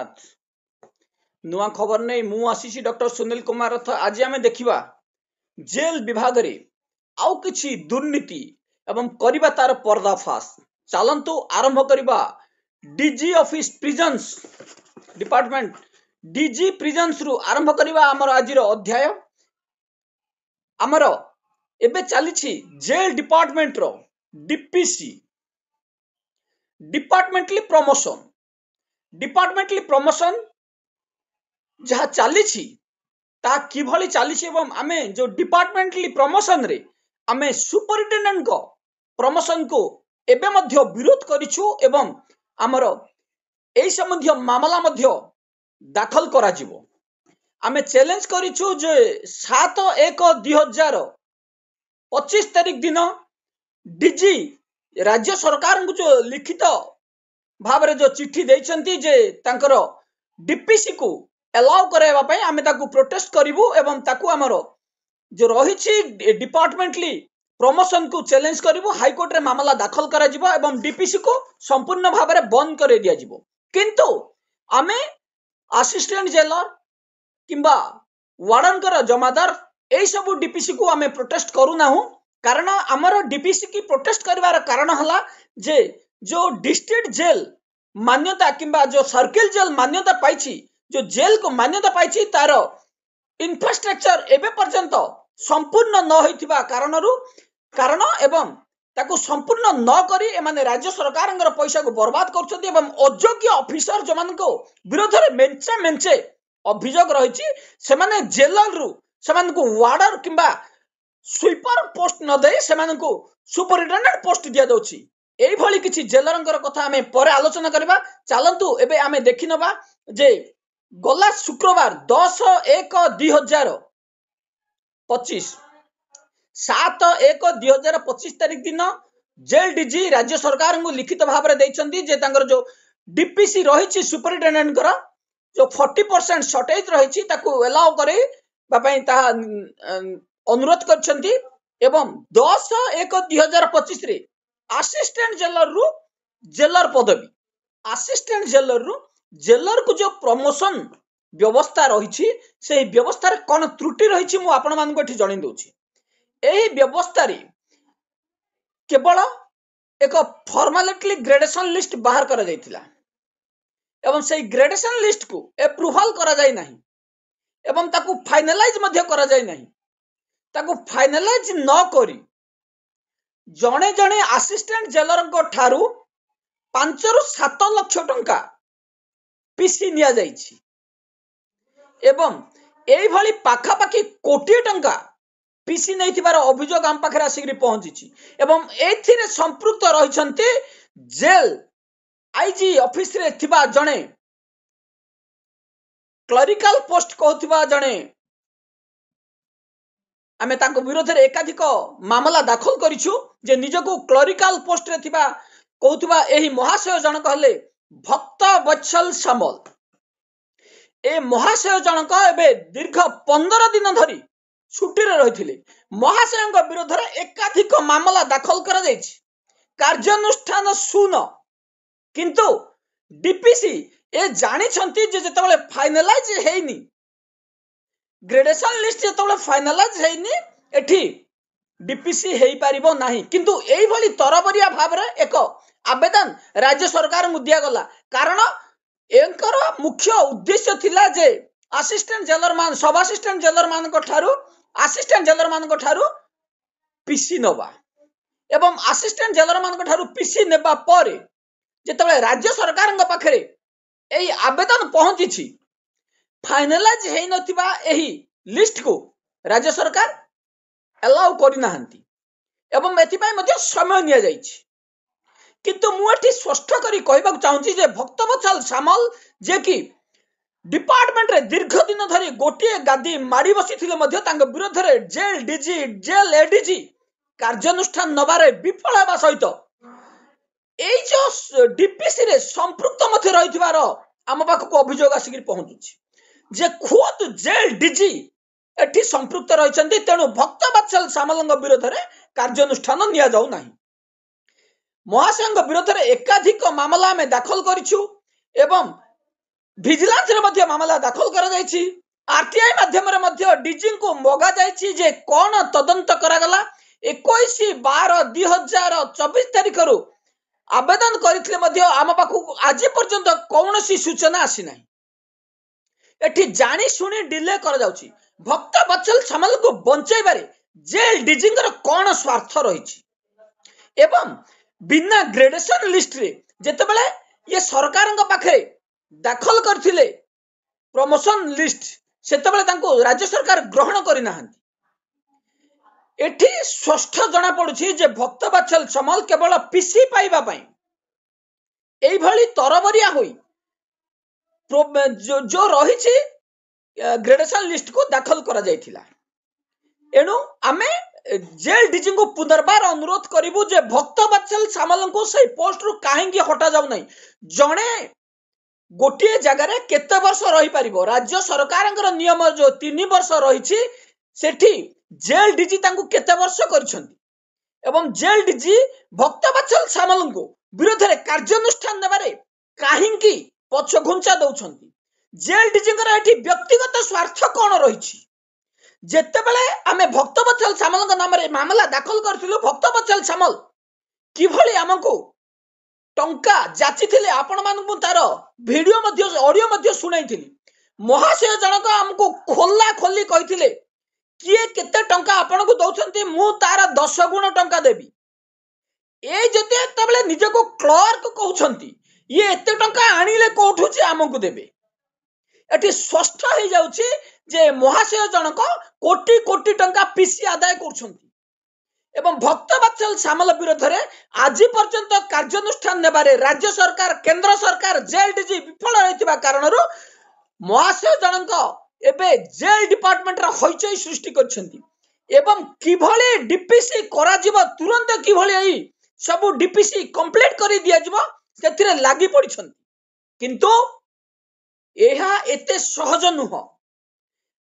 जगन्नाथ नुआ खबर नहीं मु आशीष डॉक्टर सुनील कुमार रथ। आज आम देखा जेल विभाग रे आउ किछि दुर्नीति एवं करिबा तार पर्दाफाश। चलंतु आरंभ करिबा DG office prisons department DG prisons रु आरंभ करिबा हमर आजिर अध्याय। हमर एबे चलीछि जेल डिपार्टमेंट रो डीपीसी डिपार्टमेंटली प्रमोशन जहाँ चलीछि ता किभली चलीछि एवं आमे जो डिपार्टमेंटली प्रमोशन रे आमे सुपरिटेंडेंट को प्रमोशन को एबे मध्य विरोध करिछु एवं हमर एई संबंधी मामला मध्य दाखल करा जिवो। आमे चैलेंज करिछु जे 7/1/2025 तारिख दिन डीजी राज्य सरकार को जो लिखित भाव जो चिट्ठी देइछंती जे तांकर डीपीसी को अलाउ कराइबा पई आमे ताकू प्रोटेस्ट करिवु एवं ताकू हमरो जो रहिछि डिपार्टमेंटली प्रमोशन को चैलेंज करिवु। हाई कोर्ट रे मामला दाखल करा जिवो एवं डीपीसी को संपूर्ण भाव रे बंद करे दिया जिवो। किंतु आमे असिस्टेंट जेलर किंबा वार्डन कर जमादार एई सब डीपीसी को आमे प्रोटेस्ट करू नाहु। कारण हमर डीपीसी की प्रोटेस्ट करिवार कारण हला जे जो डिस्ट्रिक्ट जेल मान्यता किंबा जो सर्किल जेल मान्यता पाइछि, जो जेल को मान्यता पाइछि तार इंफ्रास्ट्रक्चर एबे पर्यंत संपूर्ण न होइथिबा कारण एवं ताको संपूर्ण न करी एमाने राज्य सरकारंगर पैसा को बर्बाद करछथि एवं अयोग्य ऑफिसर जो मानको विरोध रे मेंचे अभियोग रहिछि सेमाने जेलर रु सेमानको वार्डर किंबा स्वीपर पोस्ट न दे सेमानको सुपरिटेंडेंट पोस्ट दिया दोछि। एई भली किछि जेलरंगर कथा आमे परे आलोचना करबा। चलंतु एबे आमे देखिनबा जे गला शुक्रवार 10/1/2025 7/1/2025 तारिख दिन जेल डीजी राज्य सरकार को लिखित भाव में देइछंती जे तांकर जो डीपीसी रहिछि सुपरिटेंडेंट कर जो 40% शॉर्टेज रहिछि ताकू अलाउ करे बापई ता अनुरोध करछंती एवं 10/1/2025 रे असिस्टेंट जेलर रु जेलर पदवी असिस्टेंट जेलर रु जेलर को जो प्रमोशन व्यवस्था रही से व्यवस्था रे कोन त्रुटि रही मु आपण मान को एठी जणी दोछि। एही व्यवस्था रे केवल एक फॉर्मेलिटी ग्रेडेशन लिस्ट बाहर करा जायतिला एवं से ग्रेडेशन लिस्ट को अप्रूवल करा जाय नाही एवं ताकू फाइनलाइज मध्य करा जाय नाही। ताकू फाइनलाइज न करी जणे जणे असिस्टेंट जेलर को ठारू 5 ରୁ 7 लाख टंका पीसी निया जायछि एवं एई भली पाखापाखी कोटी टंका पीसी नहीं थिबार अभियोग आम पाखरे आसिक पहुंची एवं एथिरे संपृक्त रहिछंती जेल आईजी ऑफिस रे थिबा जणे क्लरिकल पोस्ट कहथिबा जणे आमे ताको विरोध रे एकाधिक मामला दाखल करिछु जे निजको क्लरिकल पोस्ट रे थिबा कहथिबा एही महाशय जनक हले भक्त वत्सल सामल। ए महाशय जनक एबे दीर्घ 15 दिन धरी छुट्टी रे रहिथिले। महाशय विरोध रे एकाधिक मामला दाखल करा जायछि कार्यानुष्ठान सुन किंतु डीपीसी ए जानि छंती जे जेतबेले फाइनलाइज हेइनी ग्रेडेशन लिस्ट जेतबेले फाइनलाइज हेइनी एठी डीपीसी हेई पारिबो नाही। किंतु एई भली तरबरिया भाव रे एक आवेदन राज्य सरकार को दिया गला कारण एंकर मुख्य उद्देश्य थिला जे असिस्टेंट जेलर मान सब असिस्टेंट जेलर मान को ठारू असिस्टेंट जेलर मान को ठारू पीसी नबा एवं असिस्टेंट जेलर मान को ठारू पीसी नेबा परे जेतबेले राज्य सरकार पाखरे एई आवेदन पहुंची फाइनलाइज हेई नथिबा एही लिस्ट को राज्य सरकार अलाउ करि नाहंती एवं एथिपाई मध्ये समय निया जायछि। किंतु मुठी स्पष्ट करी कहबाक चाहूची जे भक्तवत्सल सामल जे कि डिपार्टमेंट रे दीर्घ दिन धरी गोटे गादी माड़ी बसी थिले मध्ये तांग विरोध रे जेल डीजी जेल एडीजी कार्यानुष्ठान नबारे विफल हेबा सहित एई जो डीपीसी रे संपृक्त मध्ये रहिथिबार आम पाखक अभियोग आसिक पहुंचुची जे खुद जेल डीजी एठी संपृक्त रहिछंती तेणु भक्तवत्सल सामलंग विरोध रे कार्यानुष्ठान निया जाऊ नाही। महाशय विरोध में एकाधिक मामला में दाखल करिछु एवं ଭିଜିଲାନ୍ସ ରେ ମଧ୍ୟ ମାମଲା ଦାଖଲ କରାଯାଇଛି। आरटीआई माध्यम डीजी को मगा जाइछि जे कौन तदंत करागला 21/12/2024 तारीख रु आवेदन करथिले मध्य आम पाखु आज पर्यंत कौन सूचना आसी नाही। एठी जानी सुनी डिले कर जाउछि। भक्त बत्सल सामल को बंचाइबारे जेल डीजींगर कौन स्वार्थ रही एवं बिना ग्रेडेशन लिस्ट रे जेतेबेले ये सरकार पाखे दाखल करथिले प्रमोशन लिस्ट सेतेबेले तांको राज्य सरकार ग्रहण करिना एठी स्पष्ट जना पड़ुछि जे भक्त बत्सल सामल केवल पीसी पाइबा पई एई भली तरबरिया होई जो रही ग्रेडेशन लिस्ट को दाखल करा जाइथिला। एणु आमे जेल डीजी को पुनर्बार अनुरोध करिबु जे भक्त बत्सल सामल को सही पोस्ट रु काहेंगी हटा जाउ नहीं। जणे गोटे जगह केते वर्ष रही पारिबो राज्य सरकार नियम जो 3 वर्ष रही सेठी जेल डीजी तांको केते वर्ष करिसंती एवं जेल डीजी भक्त बत्सल सामल को विरोध रे कार्यानुष्ठान नेबारे काहेंगी पछ घुंचा दउछंती। जेल डीजींगर एठी व्यक्तिगत स्वार्थ कोन रही जेतेबेले आमे भक्त बत्सल सामल नाम रे मामला दाखल करथिलु भक्त बत्सल सामल किभली हमको टंका जाची थिले आपण मानकु तार वीडियो मध्य ऑडियो मध्य सुनाइथिली। महाशय जनक हमको खोला खोली कहिथिले किए केते टंका आपण को दउछंती मु तार 10 गुण टंका देबी। ए जते तबले निजको क्लर्क कहउछंती ये एते टंका आनिले कोठु जे हमको देबे। एटी स्पष्ट हो जाउची जे महाशय जनक कोटी कोटी टंका पीसी आदाय करछंती एवं भक्त बत्सल सामल विरोध रे आज पर्यंत कार्यानुष्ठान नेबारे राज्य सरकार केंद्र सरकार जेल डीजी विफल रहितबा कारणरो महाशय जनक एबे जेल डिपार्टमेंट रा होइचई सृष्टि करछंती एवं किभली डीपीसी करा जिवो तुरंत किभली एई सब डीपीसी कंप्लीट करी दिया जिवो सेथिरे लागि पड़िछंती किंतु एहा एते सहज नुह।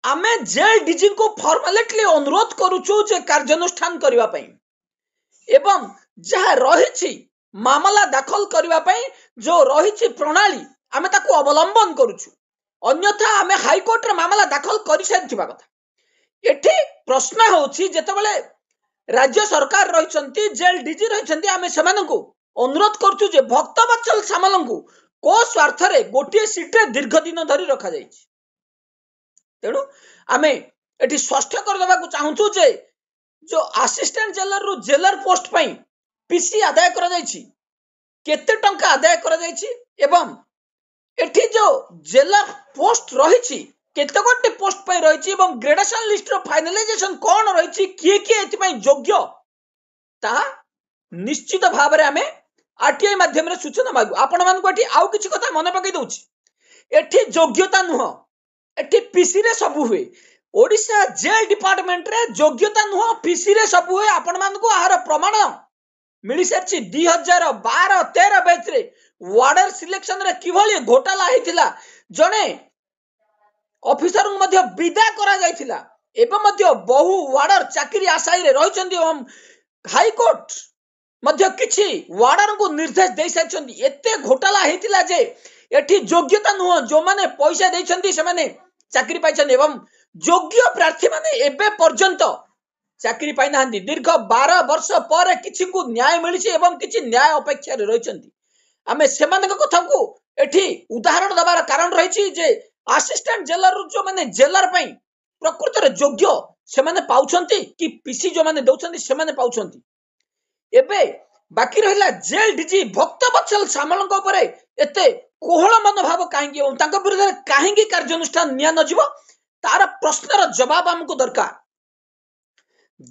आमे जेल डीजी को फॉर्मालिटी अनुरोध करूछु जे कार्यानुष्ठान करिवा पई एवं जहा रहिछि मामला दाखल करिवा पई जो रहिछि प्रणाली आमे ताको अवलंबन करूछु अन्यथा आमे हाई कोर्ट रे मामला दाखल करि साथिबा कथा। एठी प्रश्न होछि जेतेबेले राज्य सरकार रहिछंती जेल डीजी रहिछंती आमे सेमानकु अनुरोध करछु जे भक्त बत्सल सामलंकु को स्वार्थ रे गोटे सीट रे दीर्घ दिन धरि रखा जाइछि। तेणु आमे एठी स्पष्ट कर देबा को चाहूछु जे जो असिस्टेंट जेलर रु जेलर पोस्ट पई पीसी आदाय करा जाइछि केते टंका आदाय करा जाइछि एवं एठी जो जेलर पोस्ट रहिछि केते गोटे पोस्ट पई रहिछि एवं ग्रेडेशन लिस्ट रो फाइनलाइजेशन कोन रहिछि किए एति पई योग्य ता निश्चित भाव रे आमे आरटीआई माध्यम रे सूचना मागु। आपण मान को एठी आउ किछि कथा मने पकई दउछि एठी योग्यता नुह एठी पीसी रे सब हुए ओडिशा जेल डिपार्टमेंट रे योग्यता नुह पीसी रे सब हुए। आपण मान को आहार प्रमाण मिली सरछि 2012-13 बैच रे वार्डर सिलेक्शन रे किभली घोटाला हेतिला जने ऑफिसर को मध्य विदा करा जायतिला एवं मध्य बहु वार्डर चाकरी आशाई रे रहिचंदी एवं हाई कोर्ट मध्य किछि वार्डर को निर्देश दे सरछंदी एते घोटाला हेतिला जे एठी योग्यता नुह जो माने पैसा देछंदी से माने चाकरी पाइछन एवं योग्य प्रार्थी माने एबे पर्यंत चाकरी पाइ नाहंदी। दीर्घ 12 वर्ष पर किछि को न्याय मिलिछि एवं किछि न्याय अपेक्षा रे रहिचंदी। आमे सेमानक कथा को एठी उदाहरण दबार कारण रहिछि जे असिस्टेंट जेलर जो माने जेलर पई प्रकृत रे योग्य से माने पाउछंती कि पीसी जो माने दउछंती से माने पाउछंती। एबे बाकी रहिला जेल डीजी भक्त बत्सल सामलଙ୍କ ଉପରେ एते कोहଳ मनोभाव काहेंगी एवं तांको विरुद्ध काहेंगी कार्यानुष्ठान निया न जीव तार प्रश्नर जवाब हमको दरकार।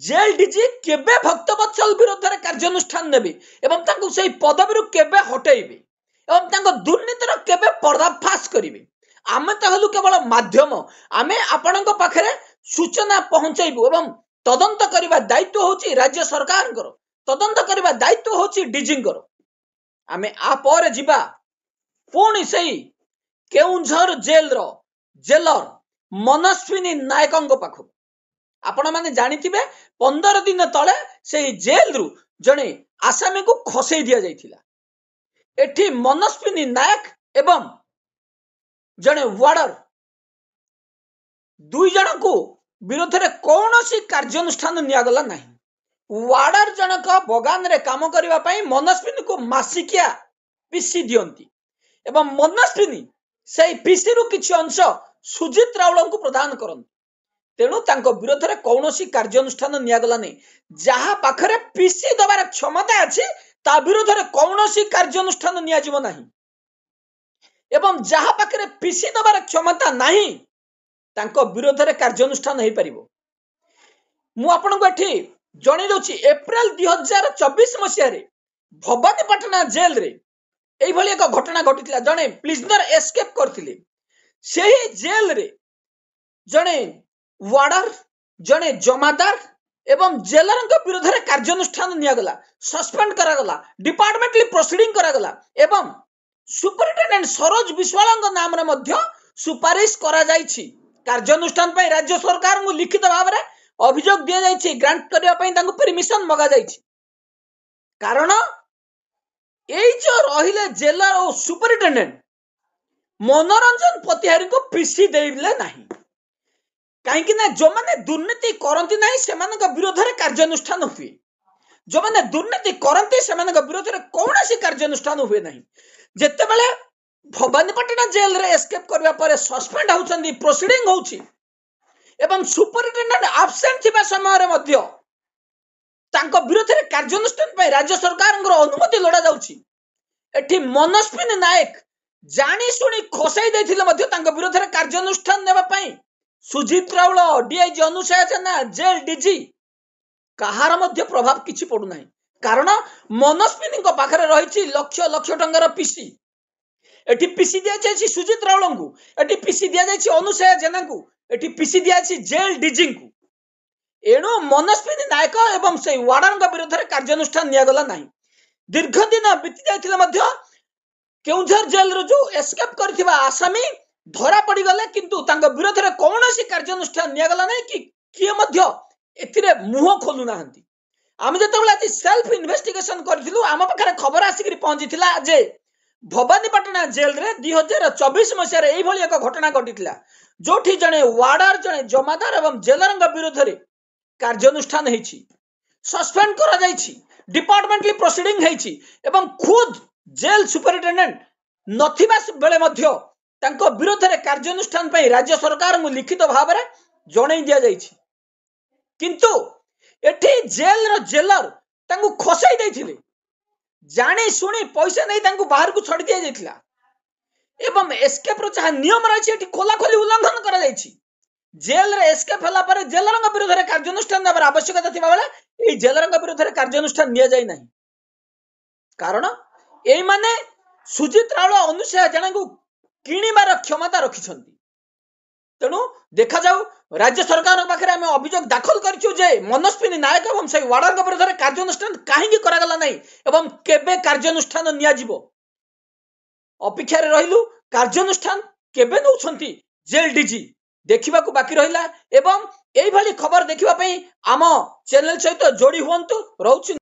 जेल डीजी केबे भक्त बत्सल विरुद्ध रे कार्यानुष्ठान नेबे एवं तांको सेही पदवी रु केबे हटेइबे एवं तांको दुर्नीतिर केबे पर्दाफाश करिवे। आमे त हलु केवल माध्यम आमे आपणଙ୍କ पाखरे सूचना पहुंचाइबु एवं तदंत करिबा दायित्व होची राज्य सरकारଙ୍କର तदंत करिबा दायित्व होची डीजीଙ୍କର। आमे आ पर जिबा पुणी सही केउंझर जेल रो जेलर मनस्विनी नायकଙ୍କ पाखु आपण माने जानिथिबे 15 दिन तळे सेही जेल रु जणे आसामी को खसई दिया जाइथिला। एठी मनस्विनी नायक एवं जड़े वार्डर दुई जन को विरोध में कौन कार्यानुष्ठान निगला ना। वार्डर जनक बगान रे काम करने मनस्विनी को मासिकिया पीसी दियंती एवं मनस्विनी से पीसी रु किछि अंश सुजित राउल को प्रदान करती। तेणु तांको विरोध में कौन कार्यानुष्ठान निगला नहीं। जहाँ पाखरे पीसी दबार क्षमता अच्छी ता विरोध में कौन कार्यानुष्ठान नियाजिबो नहीं एवं जहाँ पाखरे पीसी दबार क्षमता नहीं तांको विरोध में कार्यानुष्ठान हो पारिबो। मु आपनको एठी जणै दउछि एप्रिल 2024 मसिया रे भवानीपाटना जेल रे एई भली एक घटना घटितला। जणे प्रिजनर एस्केप करथिले। सेही जेल रे जणे वार्डर जणे जमादार एवं जेलर विरोध में कार्यानुष्ठान निगला, सस्पेंड करागला, डिपार्टमेंटली प्रोसीडिंग करागला एवं सुपरिटेंडेंट सरोज विश्वाल नाम रे मध्य सुपारिश करा जायछि। कार्यानुष्ठान पे राज्य सरकार को लिखित भाव में अभियोग दिया जायछि, ग्रांट करबा पई तांको परमिशन मगा जायछि। कारण एई जो रहिले जेलर और सुपरिटेंडेंट मनोरंजन पतिहारी को पीसी देइले नाही। कहीं ना जो माने दुर्नीति करती ना से विरोध में कार्यानुष्ठान हुए, जो माने दुर्नीति करती से विरोध में कौन कार्यानुष्ठान हुए ना। जिते बड़े भवानीपाटना जेल रे एस्केप करबा परे सस्पेंड होउछंदी, प्रोसीडिंग होउछि एवं सुपरिटेंडेंट एब्सेंट थिबा समय रे मध्य तांको विरोध में कार्यानुष्ठान पे राज्य सरकार अनुमति लोड़ा जाउछि। एठी मनस्विनी नायक जानी सुनी खसाई दैथिले मध्य तांको विरोध में कार्यानुष्ठान नेबा पई सुजित राउल, डीआईजी अनुसया जेना, जेल डीजी कहार मध्य प्रभाव किछि पडु नाही। कारण मनस्विनी को पाखरे रहिछि लक्ष लक्ष टंकार पीसी। एठी पीसी दिया जायछि सुजित राउल को, एठी पीसी दिया जायछि अनुसया जेना को, एठी पीसी दिया जायछि जेल डीजी को। एणु मनस्विनी नायक एवं से वार्डन विरोध में कार्यानुष्ठान निगला नाही। दीर्घ दिन बीती जायथिले मध्य केउझर जेल रो जो एस्केप करथिबा आसामी धरा पड़ी गले, किंतु तांको विरोध में कौन कार्यानुष्ठान निगला नहीं कि किए मध्य एथिरे मुह खोलु नाहंती। आम जेतेबेले आज सेल्फ इन्वेस्टिगेशन करथिलु आम पाखरे खबर आसिकरी पहुंचीथिला जे भवानीपाटना जेल रे 2024 मसिया रे एई भली एक घटना घटिथिला, जोठी जणे वार्डर जणे जमादार एवं जेलर विरोध में कार्यानुष्ठान हेछि, सस्पेंड करा जायछि, डिपार्टमेंटली प्रोसीडिंग हेछि एवं खुद जेल सुपरिटेंडेंट नथिबा बेले मध्य तांको विरोध में कार्यानुष्ठान पे राज्य सरकार को लिखित भाव में जणै दिया जायछि। किंतु एठी जेल रो जेलर तांको खसाई दैथिले, जानी सुनी पैसा नहीं तांको बाहर को छड़ दिया जायथिला एवं एस्केप रो जहा नियम रहिछि एठी खोला खोली उल्लंघन करा जायछि। जेल रे एस्केप हला पर जेलर विरोध में कार्यानुष्ठान नेबार आवश्यकता थिबा बेले ए जेलर विरोध में कार्यानुष्ठान निया जाय नाही। कारण एई माने सुजित राउल अनुसया जणा को किणीबार क्षमता रखिछंती। तेणु देखा जाऊ राज्य सरकार पाखे आम अभियोग दाखल करिछु जे मनस्विनी नायक एवं से वार्डर विरोध में कार्यानुष्ठान काहेकि करागला नहीं एवं केबे कार्यानुष्ठान नियाजिबो। अपेक्षा रे रहिलु कार्यानुष्ठान केबे नउछंती जेल डीजी देखिबा को बाकी रहिला। एवं एई भली खबर देखिबा पई आम चैनल सहित जोड़ी हुअंतु। रहउछि।